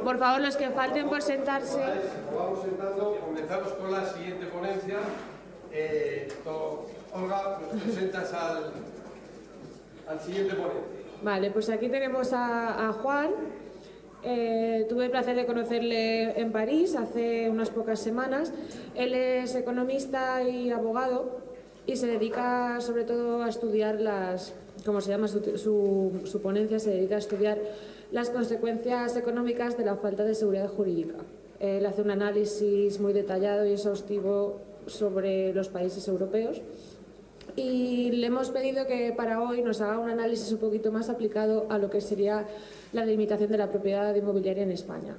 Por favor, los que falten por sentarse. Vamos sentando, comenzamos con la siguiente ponencia. Olga, nos presentas al siguiente ponente. Vale, pues aquí tenemos a Juan. Tuve el placer de conocerle en París hace unas pocas semanas. Él es economista y abogado y se dedica sobre todo a estudiar como se llama su ponencia, se dedica a estudiar las consecuencias económicas de la falta de seguridad jurídica. Él hace un análisis muy detallado y exhaustivo sobre los países europeos y le hemos pedido que para hoy nos haga un análisis un poquito más aplicado a lo que sería la limitación de la propiedad inmobiliaria en España.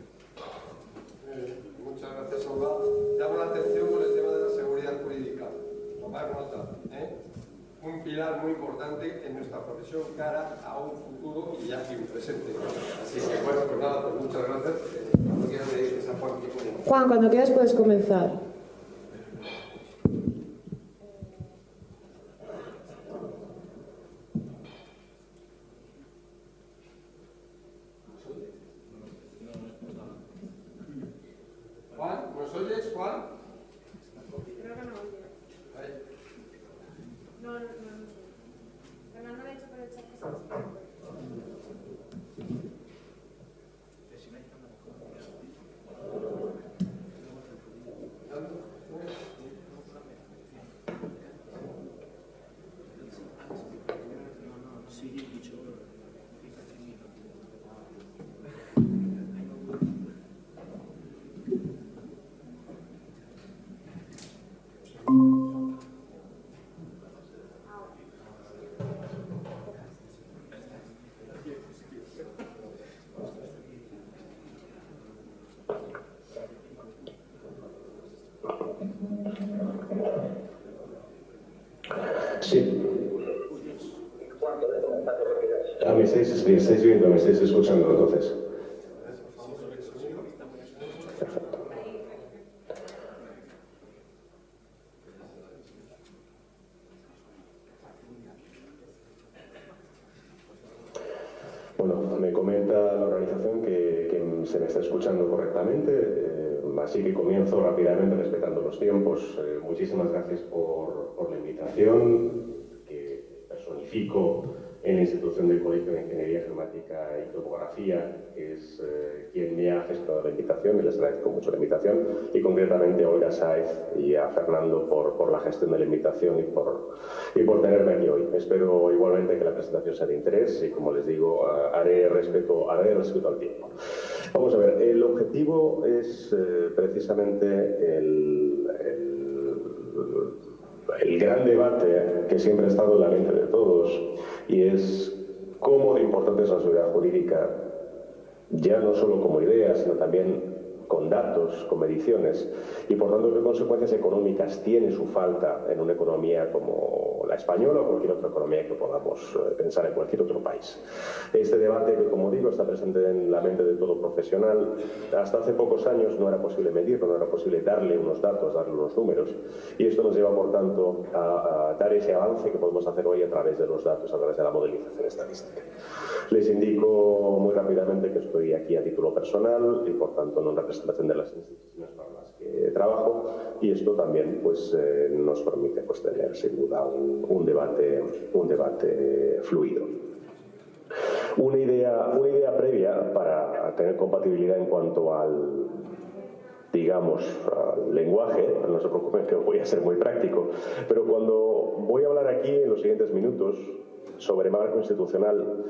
Muchas gracias, Olga. Llamo la atención con el tema de la seguridad jurídica. Tomar nota, un pilar muy importante en nuestra profesión cara a un futuro y aquí un presente. Así que bueno, pues nada, pues muchas gracias. Cuando quieras le dices a Juan que comience. Juan, cuando quieras puedes comenzar. Juan, ¿nos oyes, Juan? Creo que no oye. No. Fernando le ha dicho por el chat que se Sí. Me estáis viendo, me estáis escuchando entonces. Perfecto. Bueno, me comenta la organización que se me está escuchando correctamente, así que comienzo rápidamente respetando los tiempos. Muchísimas gracias por la invitación, que personifico en la institución del Colegio de Ingeniería Geomática y Topografía, que es quien me ha gestionado la invitación, y les agradezco mucho la invitación, y concretamente a Olga Sáez y a Fernando por la gestión de la invitación y por tenerme aquí hoy. Espero igualmente que la presentación sea de interés y, como les digo, haré respeto al tiempo. Vamos a ver, el objetivo es precisamente el gran debate que siempre ha estado en la mente de todos, y es cómo de importante es la seguridad jurídica, ya no solo como idea, sino también con datos, con mediciones, y por tanto qué consecuencias económicas tiene su falta en una economía como la española o cualquier otra economía que podamos pensar en cualquier otro país. Este debate, que como digo, está presente en la mente de todo profesional. Hasta hace pocos años no era posible medirlo, no era posible darle unos datos, darle unos números, y esto nos lleva, por tanto, a dar ese avance que podemos hacer hoy a través de los datos, a través de la modelización estadística. Les indico muy rápidamente que estoy aquí a título personal y, por tanto, no en representación de las instituciones para las que trabajo, y esto también pues, nos permite pues, tener sin duda un debate fluido. Una idea previa para tener compatibilidad en cuanto al lenguaje, no se preocupen que voy a ser muy práctico, pero cuando voy a hablar aquí en los siguientes minutos sobre marco institucional,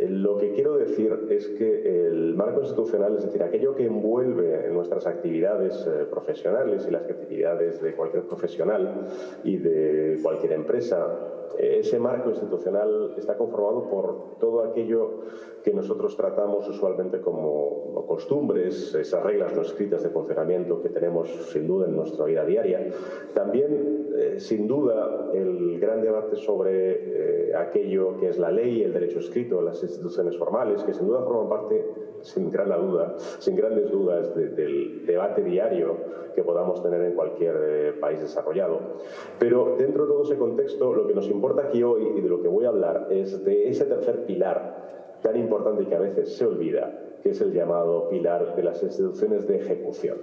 lo que quiero decir es que el marco institucional, es decir, aquello que envuelve nuestras actividades profesionales y las actividades de cualquier profesional y de cualquier empresa, ese marco institucional está conformado por todo aquello que nosotros tratamos usualmente como costumbres, esas reglas no escritas de funcionamiento que tenemos sin duda en nuestra vida diaria. También, sin duda, el gran debate sobre aquello que es la ley, el derecho escrito, las instituciones formales, que sin duda forman parte, sin grandes dudas, del debate diario que podamos tener en cualquier país desarrollado. Pero dentro de todo ese contexto, lo que nos importa aquí hoy y de lo que voy a hablar es de ese tercer pilar tan importante y que a veces se olvida, que es el llamado pilar de las instituciones de ejecución,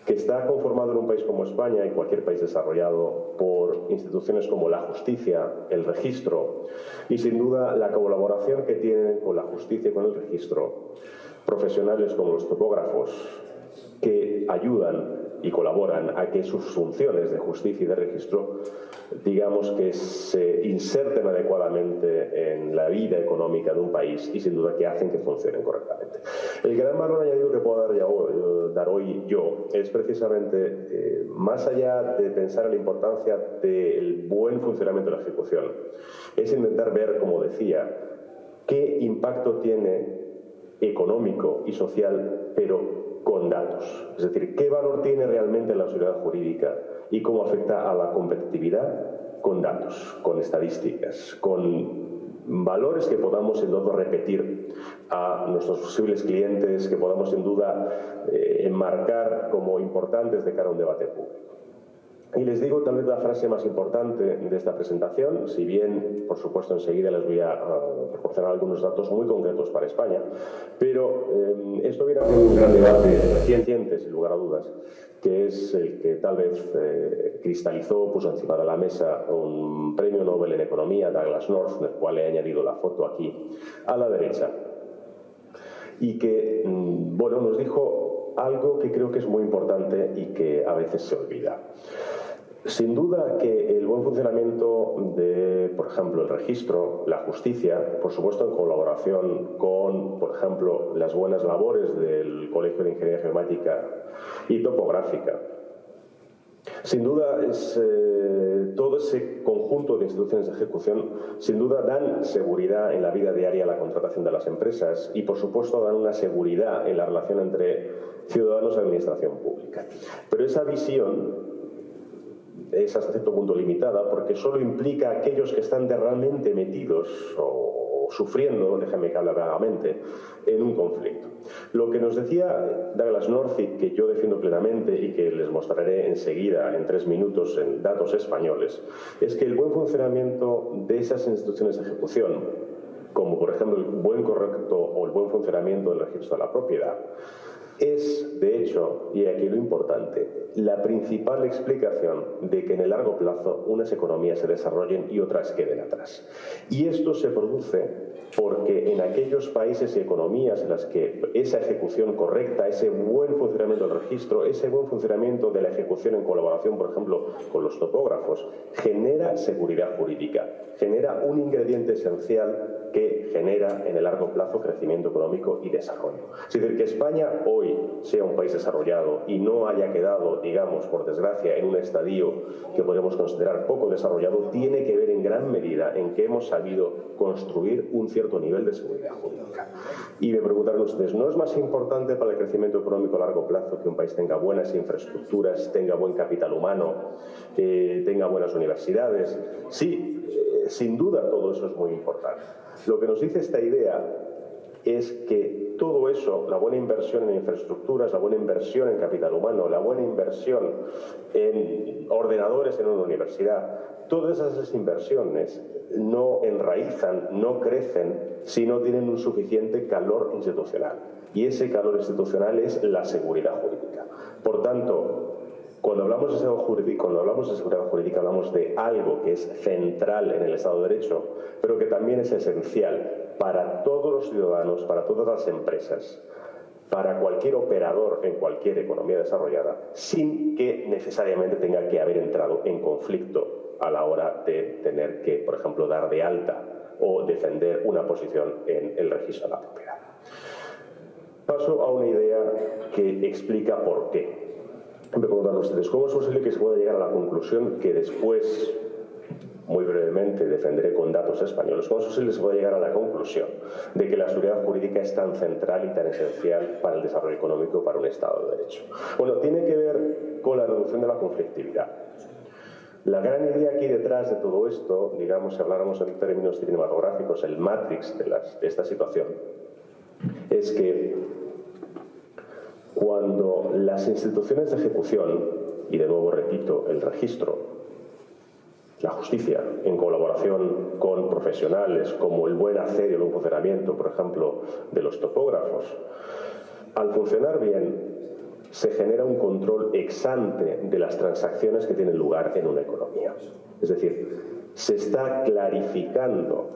que está conformado en un país como España y cualquier país desarrollado por instituciones como la justicia, el registro y sin duda la colaboración que tienen con la justicia y con el registro profesionales como los topógrafos, que ayudan y colaboran a que sus funciones de justicia y de registro, digamos, que se inserten adecuadamente en la vida económica de un país y sin duda que hacen que funcionen correctamente. El gran valor añadido que puedo dar hoy yo es precisamente, más allá de pensar en la importancia del buen funcionamiento de la ejecución, es intentar ver, como decía, qué impacto tiene económico y social, pero con datos. Es decir, qué valor tiene realmente la seguridad jurídica y cómo afecta a la competitividad con datos, con estadísticas, con valores que podamos sin duda repetir a nuestros posibles clientes, que podamos sin duda enmarcar como importantes de cara a un debate público. Y les digo tal vez la frase más importante de esta presentación, si bien, por supuesto, enseguida les voy a proporcionar algunos datos muy concretos para España, pero esto viene a ser un gran debate reciente, sin lugar a dudas, que es el que tal vez cristalizó, puso encima de la mesa un premio Nobel en Economía, Douglas North, del cual he añadido la foto aquí a la derecha, y que, bueno, nos dijo algo que creo que es muy importante y que a veces se olvida. Sin duda que el buen funcionamiento de, por ejemplo, el registro, la justicia, por supuesto en colaboración con, por ejemplo, las buenas labores del Colegio de Ingeniería Geomática y Topográfica, sin duda todo ese conjunto de instituciones de ejecución sin duda dan seguridad en la vida diaria a la contratación de las empresas y por supuesto dan una seguridad en la relación entre ciudadanos y administración pública. Pero esa visión es hasta cierto punto limitada porque solo implica a aquellos que están realmente metidos o sufriendo, déjame que hable vagamente, en un conflicto. Lo que nos decía Douglas North, y que yo defiendo plenamente y que les mostraré enseguida en 3 minutos en datos españoles, es que el buen funcionamiento de esas instituciones de ejecución, como por ejemplo el buen correcto o el buen funcionamiento del registro de la propiedad, es, de hecho, y aquí lo importante, la principal explicación de que en el largo plazo unas economías se desarrollen y otras queden atrás. Y esto se produce porque en aquellos países y economías en las que esa ejecución correcta, ese buen funcionamiento del registro, ese buen funcionamiento de la ejecución en colaboración, por ejemplo, con los topógrafos, genera seguridad jurídica, genera un ingrediente esencial que genera en el largo plazo crecimiento económico y desarrollo. Es decir, que España hoy sea un país desarrollado y no haya quedado, digamos, por desgracia, en un estadio que podemos considerar poco desarrollado, tiene que ver en gran medida en que hemos sabido construir un cierto nivel de seguridad jurídica. Y me preguntarán ustedes, ¿no es más importante para el crecimiento económico a largo plazo que un país tenga buenas infraestructuras, tenga buen capital humano, tenga buenas universidades? Sí, sin duda todo eso es muy importante. Lo que nos dice esta idea es que todo eso, la buena inversión en infraestructuras, la buena inversión en capital humano, la buena inversión en ordenadores en una universidad, todas esas inversiones no enraizan, no crecen si no tienen un suficiente calor institucional. Y ese calor institucional es la seguridad jurídica. Por tanto, cuando hablamos de seguridad jurídica, hablamos de algo que es central en el Estado de Derecho, pero que también es esencial para todos los ciudadanos, para todas las empresas, para cualquier operador en cualquier economía desarrollada, sin que necesariamente tenga que haber entrado en conflicto a la hora de tener que, por ejemplo, dar de alta o defender una posición en el registro de la propiedad. Paso a una idea que explica por qué. Me preguntan ustedes, ¿cómo es posible que se pueda llegar a la conclusión que después, muy brevemente, defenderé con datos españoles? ¿Cómo es posible que se pueda llegar a la conclusión de que la seguridad jurídica es tan central y tan esencial para el desarrollo económico para un Estado de Derecho? Bueno, tiene que ver con la reducción de la conflictividad. La gran idea aquí detrás de todo esto, digamos, si habláramos en términos cinematográficos, el Matrix de esta situación, es que cuando las instituciones de ejecución, y de nuevo repito, el registro, la justicia, en colaboración con profesionales como el buen hacer y el buen funcionamiento, por ejemplo, de los topógrafos, al funcionar bien, se genera un control ex ante de las transacciones que tienen lugar en una economía. Es decir, se está clarificando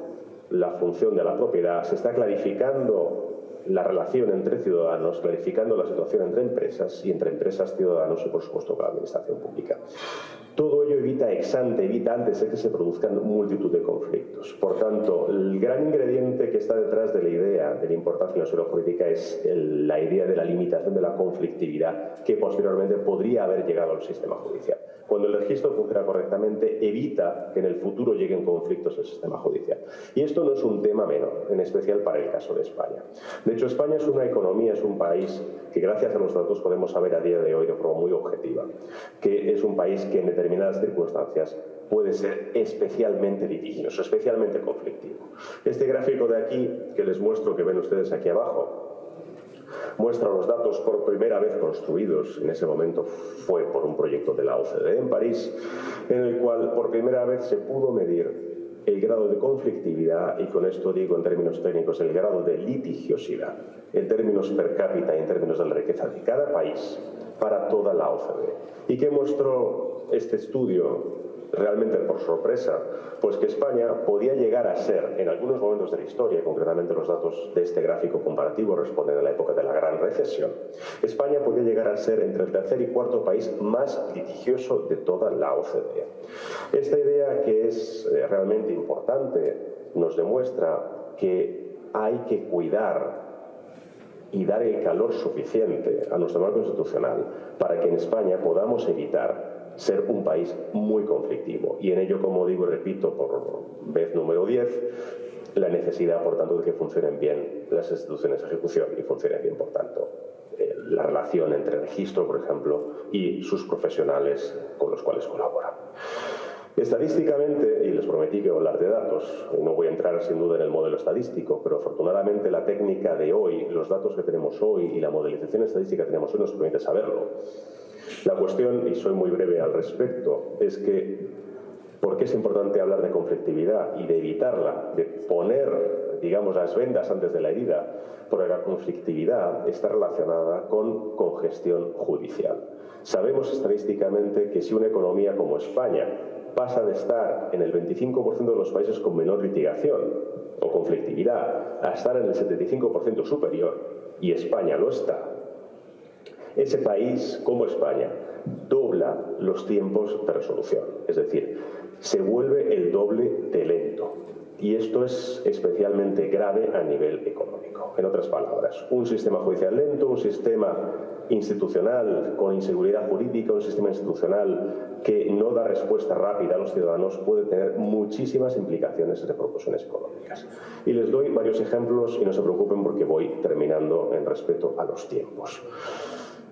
la función de la propiedad, se está clarificando la relación entre ciudadanos, clarificando la situación entre empresas y entre empresas, ciudadanos y, por supuesto, con la administración pública. Todo ello evita ex ante, evita antes de que se produzcan multitud de conflictos. Por tanto, el gran ingrediente que está detrás de la idea de la importancia de la seguridad jurídica es la idea de la limitación de la conflictividad que posteriormente podría haber llegado al sistema judicial. Cuando el registro funciona correctamente, evita que en el futuro lleguen conflictos al sistema judicial. Y esto no es un tema menor, en especial para el caso de España. De hecho, España es una economía, es un país que gracias a los datos podemos saber a día de hoy de forma muy objetiva, que es un país que en determinadas circunstancias puede ser especialmente litigioso, especialmente conflictivo. Este gráfico de aquí, que les muestro, que ven ustedes aquí abajo, muestra los datos por primera vez construidos, en ese momento fue por un proyecto de la OCDE en París, en el cual por primera vez se pudo medir el grado de conflictividad, y con esto digo en términos técnicos el grado de litigiosidad, en términos per cápita y en términos de la riqueza de cada país para toda la OCDE. ¿Y qué mostró este estudio? Realmente por sorpresa, pues que España podía llegar a ser, en algunos momentos de la historia, concretamente los datos de este gráfico comparativo responden a la época de la Gran Recesión, España podía llegar a ser entre el tercer y cuarto país más litigioso de toda la OCDE. Esta idea, que es realmente importante, nos demuestra que hay que cuidar y dar el calor suficiente a nuestro marco constitucional para que en España podamos evitar ser un país muy conflictivo. Y en ello, como digo y repito por vez número 10, la necesidad, por tanto, de que funcionen bien las instituciones de ejecución y funcione bien, por tanto, la relación entre el registro, por ejemplo, y sus profesionales con los cuales colaboran. Estadísticamente, y les prometí que voy a hablar de datos, no voy a entrar sin duda en el modelo estadístico, pero afortunadamente la técnica de hoy, los datos que tenemos hoy y la modelización estadística que tenemos hoy nos permite saberlo. La cuestión, y soy muy breve al respecto, es que ¿por qué es importante hablar de conflictividad y de evitarla, de poner, digamos, las vendas antes de la herida? Porque la conflictividad está relacionada con congestión judicial. Sabemos estadísticamente que si una economía como España pasa de estar en el 25% de los países con menor litigación o conflictividad a estar en el 75% superior, y España lo está, ese país, como España, dobla los tiempos de resolución. Es decir, se vuelve el doble de lento. Y esto es especialmente grave a nivel económico. En otras palabras, un sistema judicial lento, un sistema institucional con inseguridad jurídica, un sistema institucional que no da respuesta rápida a los ciudadanos puede tener muchísimas implicaciones en repercusiones económicas. Y les doy varios ejemplos y no se preocupen porque voy terminando en respeto a los tiempos.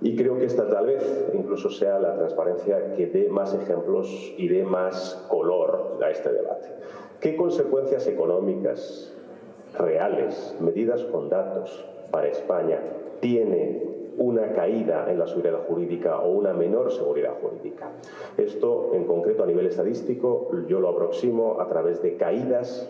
Y creo que esta tal vez incluso sea la transparencia que dé más ejemplos y dé más color a este debate. ¿Qué consecuencias económicas reales, medidas con datos, para España tiene una caída en la seguridad jurídica o una menor seguridad jurídica? Esto, en concreto, a nivel estadístico, yo lo aproximo a través de caídas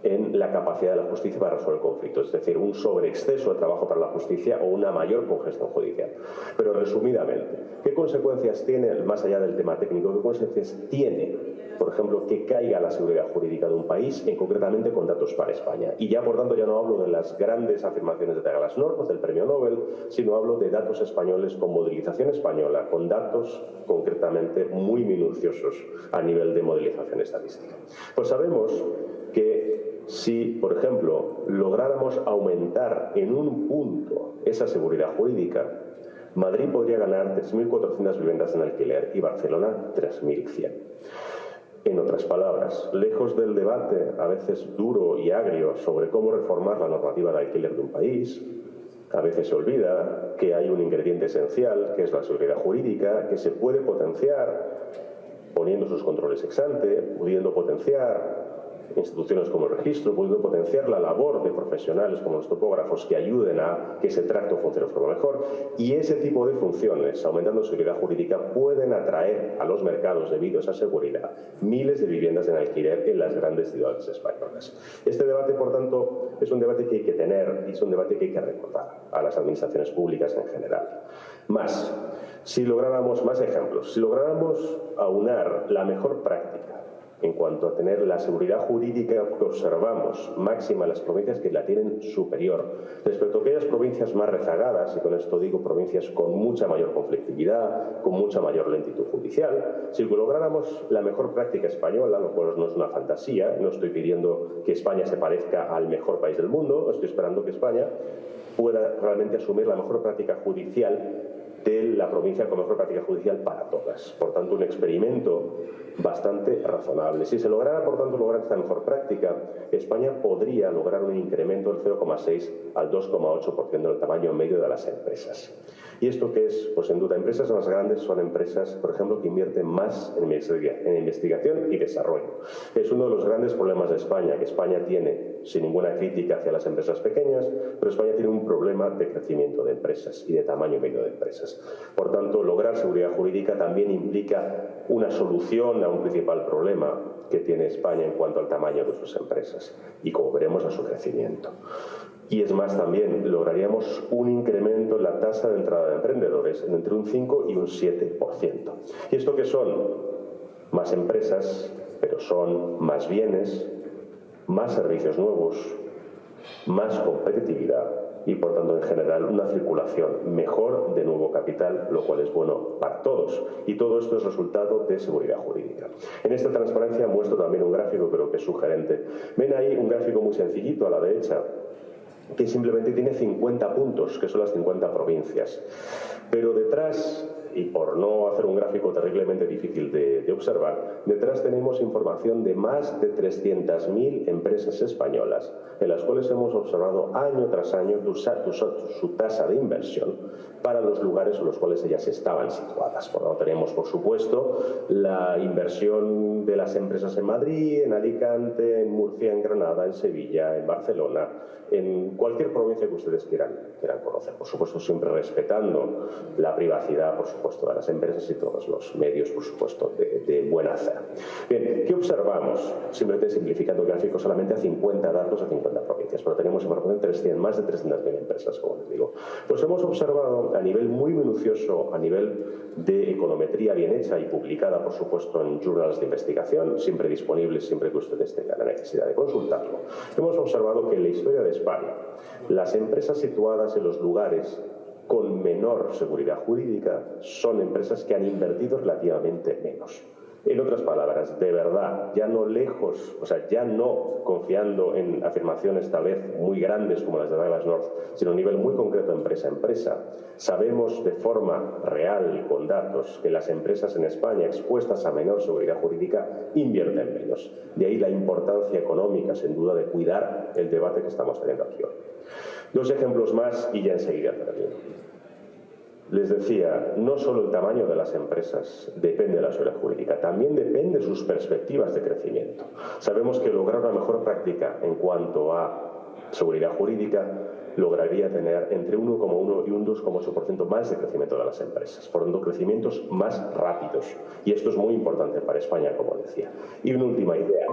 en la capacidad de la justicia para resolver conflictos, es decir, un sobreexceso de trabajo para la justicia o una mayor congestión judicial. Pero resumidamente, ¿qué consecuencias tiene, más allá del tema técnico, qué consecuencias tiene, por ejemplo, que caiga la seguridad jurídica de un país, concretamente con datos para España? Y ya, por tanto, ya no hablo de las grandes afirmaciones de Douglas North, del premio Nobel, sino hablo de datos españoles con modelización española, con datos concretamente muy minuciosos a nivel de modelización estadística. Pues sabemos que si, por ejemplo, lográramos aumentar en un punto esa seguridad jurídica, Madrid podría ganar 3.400 viviendas en alquiler y Barcelona 3.100. En otras palabras, lejos del debate a veces duro y agrio sobre cómo reformar la normativa de alquiler de un país, a veces se olvida que hay un ingrediente esencial, que es la seguridad jurídica, que se puede potenciar poniendo sus controles ex ante, pudiendo potenciar instituciones como el registro, pudiendo potenciar la labor de profesionales como los topógrafos que ayuden a que ese tracto funcione de forma mejor, y ese tipo de funciones, aumentando seguridad jurídica, pueden atraer a los mercados, debido a esa seguridad, miles de viviendas en alquiler en las grandes ciudades españolas. Este debate, por tanto, es un debate que hay que tener y es un debate que hay que recordar a las administraciones públicas en general. Más, si lográramos más ejemplos, si lográramos aunar la mejor práctica en cuanto a tener la seguridad jurídica que observamos máxima en las provincias que la tienen superior, respecto a aquellas provincias más rezagadas, y con esto digo provincias con mucha mayor conflictividad, con mucha mayor lentitud judicial, si lográramos la mejor práctica española, lo cual no es una fantasía, no estoy pidiendo que España se parezca al mejor país del mundo, estoy esperando que España pueda realmente asumir la mejor práctica judicial de la provincia con mejor práctica judicial para todas. Por tanto, un experimento bastante razonable. Si se lograra, por tanto, lograr esta mejor práctica, España podría lograr un incremento del 0,6 al 2,8% del tamaño medio de las empresas. ¿Y esto qué es? Pues sin duda, empresas más grandes son empresas, por ejemplo, que invierten más en investigación y desarrollo. Es uno de los grandes problemas de España, que España tiene, sin ninguna crítica hacia las empresas pequeñas, pero España tiene un problema de crecimiento de empresas y de tamaño medio de empresas. Por tanto, lograr seguridad jurídica también implica una solución a un principal problema que tiene España en cuanto al tamaño de sus empresas y, como veremos, a su crecimiento. Y es más, también lograríamos un incremento en la tasa de entrada de emprendedores entre un 5 y un 7%. ¿Y esto qué son? Más empresas, pero son más bienes, más servicios nuevos, más competitividad y, por tanto, en general, una circulación mejor de nuevo capital, lo cual es bueno para todos. Y todo esto es resultado de seguridad jurídica. En esta transparencia muestro también un gráfico, pero que es sugerente. Ven ahí un gráfico muy sencillito a la derecha, que simplemente tiene 50 puntos, que son las 50 provincias. Pero detrás, y por no hacer un gráfico terriblemente difícil de observar, detrás tenemos información de más de 300.000 empresas españolas, en las cuales hemos observado año tras año su tasa de inversión para los lugares en los cuales ellas estaban situadas. Por lo tanto, tenemos, por supuesto, la inversión de las empresas en Madrid, en Alicante, en Murcia, en Granada, en Sevilla, en Barcelona, en cualquier provincia que ustedes quieran conocer. Por supuesto, siempre respetando la privacidad, por supuesto, de las empresas y todos los medios, por supuesto, de buen hacer. Bien, ¿qué observamos? Simplemente simplificando el gráfico solamente a 50 datos, a 50 provincias, pero tenemos información de más de 300.000 empresas, como les digo. Pues hemos observado a nivel muy minucioso, a nivel de econometría bien hecha y publicada, por supuesto, en journals de investigación, siempre disponibles, siempre que ustedes tengan la necesidad de consultarlo. Hemos observado que en la historia de España, las empresas situadas en los lugares con menor seguridad jurídica son empresas que han invertido relativamente menos. En otras palabras, de verdad, ya no lejos, o sea, ya no confiando en afirmaciones tal vez muy grandes como las de Douglas North, sino a nivel muy concreto, empresa a empresa, sabemos de forma real, con datos, que las empresas en España expuestas a menor seguridad jurídica invierten menos. De ahí la importancia económica, sin duda, de cuidar el debate que estamos teniendo aquí hoy. Dos ejemplos más y ya enseguida termino. Les decía, no solo el tamaño de las empresas depende de la seguridad jurídica, también depende de sus perspectivas de crecimiento. Sabemos que lograr una mejor práctica en cuanto a seguridad jurídica lograría tener entre 1,1 y un 2,8% más de crecimiento de las empresas, por tanto, crecimientos más rápidos. Y esto es muy importante para España, como decía. Y una última idea.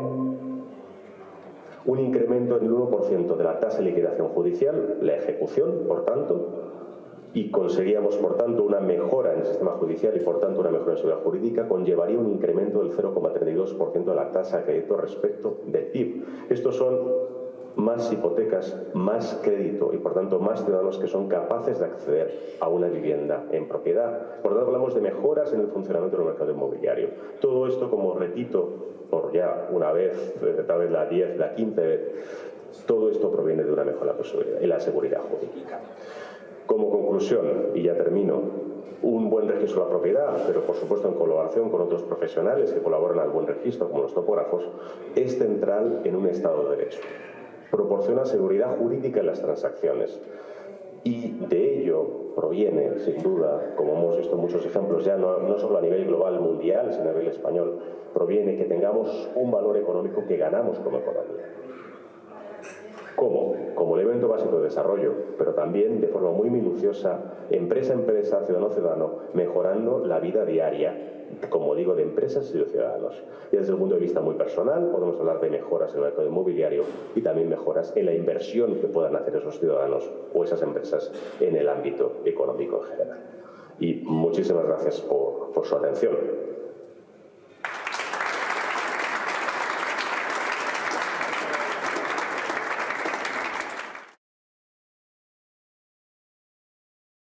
Un incremento en el 1% de la tasa de liquidación judicial, la ejecución, por tanto, y conseguíamos, por tanto, una mejora en el sistema judicial y, por tanto, una mejora en seguridad jurídica, conllevaría un incremento del 0,32% de la tasa de crédito respecto del PIB. Estos son más hipotecas, más crédito y, por tanto, más ciudadanos que son capaces de acceder a una vivienda en propiedad. Por tanto, hablamos de mejoras en el funcionamiento del mercado inmobiliario. Todo esto, como repito, por ya una vez, tal vez la 10, la 15 vez, todo esto proviene de una mejora en la seguridad jurídica. Como conclusión, y ya termino, un buen registro de la propiedad, pero por supuesto en colaboración con otros profesionales que colaboran al buen registro, como los topógrafos, es central en un Estado de Derecho. Proporciona seguridad jurídica en las transacciones. Y de ello proviene, sin duda, como hemos visto muchos ejemplos, ya no solo a nivel global, mundial, sino a nivel español, proviene que tengamos un valor económico que ganamos como economía. ¿Cómo? Como elemento básico de desarrollo, pero también de forma muy minuciosa, empresa a empresa, ciudadano a ciudadano, mejorando la vida diaria, como digo, de empresas y de ciudadanos. Y desde el punto de vista muy personal, podemos hablar de mejoras en el mercado inmobiliario y también mejoras en la inversión que puedan hacer esos ciudadanos o esas empresas en el ámbito económico en general. Y muchísimas gracias por su atención.